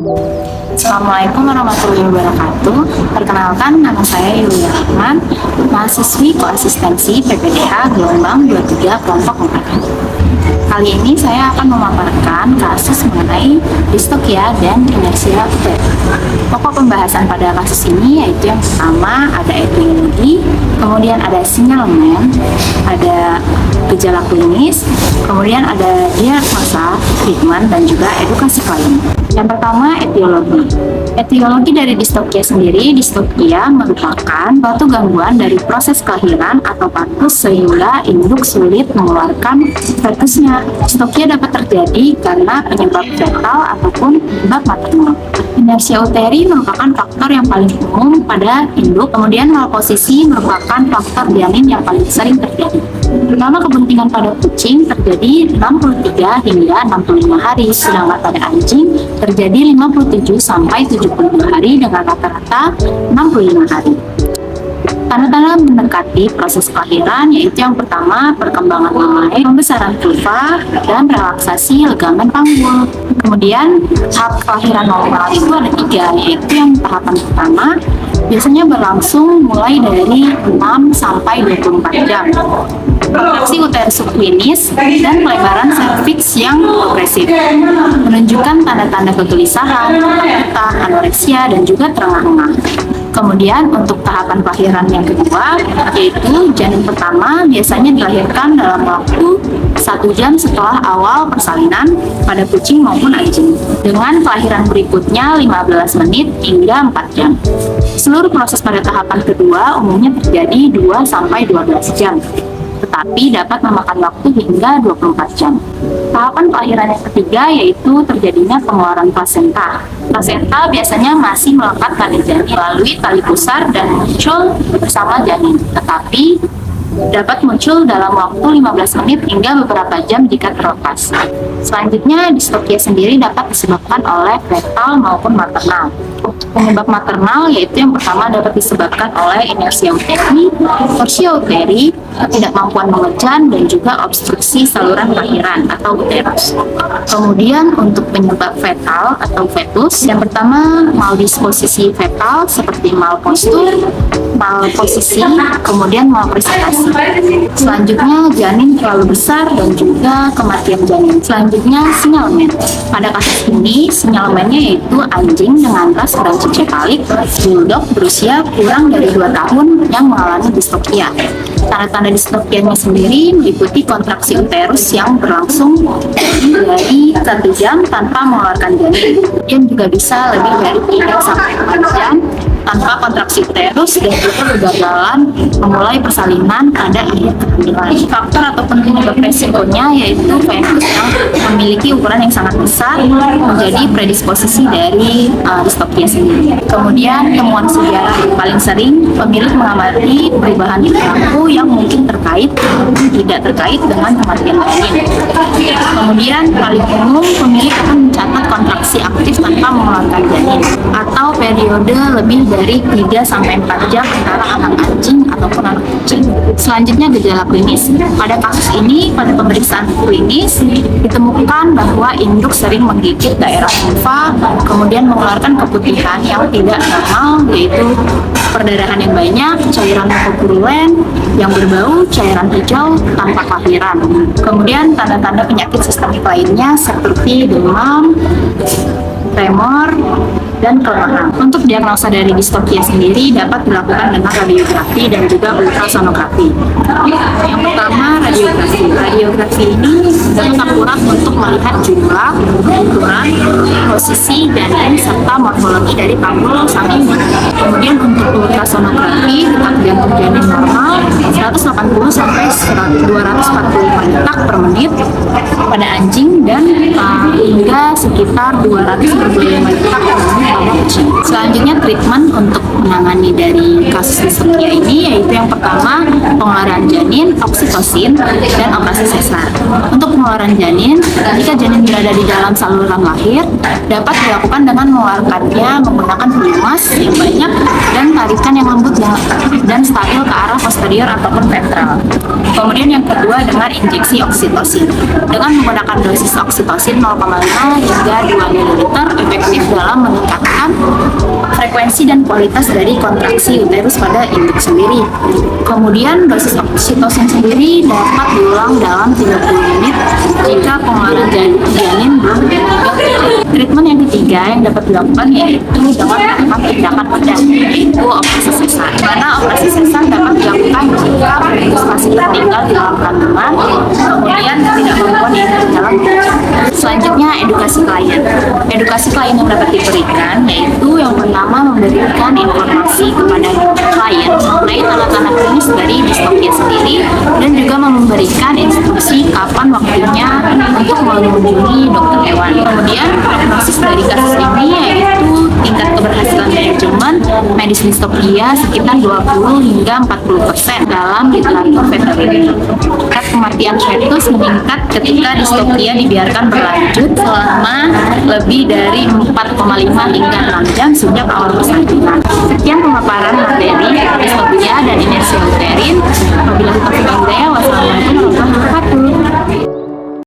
Assalamualaikum warahmatullahi wabarakatuh. Perkenalkan, nama saya Yulia Rahman, mahasiswi koasistensi PPDH gelombang 23 kelompok 4. Kali ini saya akan memaparkan kasus mengenai distokia dan inersia uteri. Pokok pembahasan pada kasus ini yaitu yang pertama ada etiologi, kemudian ada sinyalemen, ada gejala klinis, kemudian ada diagnosa, treatment, dan juga edukasi klien. Yang pertama, etiologi. Etiologi dari distokia sendiri, distokia merupakan suatu gangguan dari proses kelahiran atau partus sehingga induk sulit mengeluarkan fetusnya. Distokia dapat terjadi karena penyebab fetal ataupun penyebab maternal. Inersia uteri merupakan faktor yang paling umum pada induk, kemudian malposisi merupakan faktor janin yang paling sering terjadi. Terutama kepentingan pada kucing terjadi 63 hingga 65 hari, sedangkan pada anjing terjadi 57 sampai 72 hari dengan rata-rata 65 hari. Tanda-tanda mendekati proses kelahiran yaitu yang pertama perkembangan mamai, pembesaran vulva, dan relaksasi ligamen panggul. Kemudian tahap kelahiran normal itu ada 3, yaitu yang tahapan pertama biasanya berlangsung mulai dari 6 sampai 24 jam. Kontraksi uterus subklinis dan pelebaran serviks yang progresif menunjukkan tanda-tanda kegelisahan, ketakutan, anoreksia, dan juga terengah-engah. Kemudian untuk tahapan kelahiran yang kedua yaitu janin pertama biasanya dilahirkan dalam waktu 1 jam setelah awal persalinan pada kucing maupun anjing, dengan kelahiran berikutnya 15 menit hingga 4 jam. Seluruh proses pada tahapan kedua umumnya terjadi 2 sampai 12 jam, tetapi dapat memakan waktu hingga 24 jam. Tahapan kelahiran yang ketiga yaitu terjadinya pengeluaran plasenta. Plasenta biasanya masih melekat pada janin melalui tali pusar dan muncul bersama janin, tetapi dapat muncul dalam waktu 15 menit hingga beberapa jam jika terlepas. Selanjutnya, distokia sendiri dapat disebabkan oleh fetal maupun maternal. Penyebab maternal yaitu yang pertama dapat disebabkan oleh inersia uteri, torsia uteri, ketidakmampuan mengejan, dan juga obstruksi saluran kelahiran atau uterus. Kemudian untuk penyebab fetal atau fetus, yang pertama maldisposisi fetal seperti malpostur, malposisi, kemudian malpresentasi. Selanjutnya janin terlalu besar dan juga kematian janin. Selanjutnya sinyalemen. Pada kasus ini sinyalemennya yaitu anjing dengan ras branchicepalik bulldog berusia kurang dari 2 tahun yang mengalami distokia. Tanda-tanda distokianya sendiri meliputi kontraksi uterus yang berlangsung dari 1 jam tanpa mengeluarkan janin, dan juga bisa lebih dari 3 sampai 4 jam tanpa kontraksi uterus, dan juga kegagalan memulai persalinan pada akhir kehamilan. Faktor ataupun penyebab resikonya yaitu fetus yang memiliki ukuran yang sangat besar menjadi predisposisi dari distokia sendiri. Kemudian temuan sejarah yang paling sering pemilik mengamati perubahan perilaku yang mungkin terkait tidak terkait dengan kematian janin. Kemudian paling umum pemilik akan mencatat kontraksi aktif tanpa mengeluarkan janin atau periode lebih dari 3 sampai 4 jam antara anak anjing ataupun anak kucing. Selanjutnya gejala klinis. Pada kasus ini pada pemeriksaan klinis ditemukan bahwa induk sering menggigit daerah vulva, kemudian mengeluarkan keputihan yang tidak normal yaitu perdarahan yang banyak, cairan mukopurulen yang berbau, cairan hijau tanpa kelahiran. Kemudian tanda-tanda penyakit sistemik lainnya seperti demam, tremor, dan kelemahan. Untuk diagnosa dari distokia sendiri dapat dilakukan dengan radiografi dan juga ultrasonografi. Yang pertama, radiografi. Radiografi ini dapat akurat untuk melihat jumlah, ukuran, posisi janin serta morfologi dari panggul sampai induk. Kemudian untuk ultrasonografi detak jantung janin normal 180 sampai 245 detak per menit pada anjing dan hingga sekitar 245 detak per menit Amokci. Selanjutnya treatment untuk menangani dari kasus distopia ini yaitu yang pertama pengeluaran janin, oksitosin, dan operasi sesar. Untuk pengeluaran janin, jika janin berada di dalam saluran lahir, dapat dilakukan dengan mengeluarkannya menggunakan pelumas yang banyak dan tarikan yang lembut dan stabil ke arah posterior ataupun ventral. Kemudian yang kedua dengan injeksi oksitosin. Dengan menggunakan dosis oksitosin 0,5 hingga 2 ml efektif dalam meningkatkan frekuensi dan kualitas dari kontraksi uterus pada induk sendiri. Kemudian dosis oksitosin sendiri dapat diulang dalam 30 menit jika pengeluaran janin belum meningkat. Treatment yang ketiga yang dapat dilakukan yaitu dengan melakukan tindakan bedah, yaitu operasi sesar. Di mana operasi sesar dapat dilakukan jika fetus masih tertinggal di dalam kandungan, kemudian tidak membuat di dalam tubuh. Selanjutnya edukasi klien. Edukasi klien yang dapat diberikan yaitu yang pertama memberikan informasi kepada klien mengenai tanda-tanda klinis dari distopia sendiri dan juga memberikan instruksi kapan waktunya untuk mengunjungi dokter hewan. Kemudian prognosis dari kasus ini yaitu tingkat keberhasilan manajemen medis distopia sekitar 20 hingga 40% dalam literatur veteriner. Tingkat kematian fetus meningkat ketika distopia dibiarkan berlanjut selama lebih dari 4,5 hingga 6 jam sejak awal persalinan. Sekian pemaparan materi distopia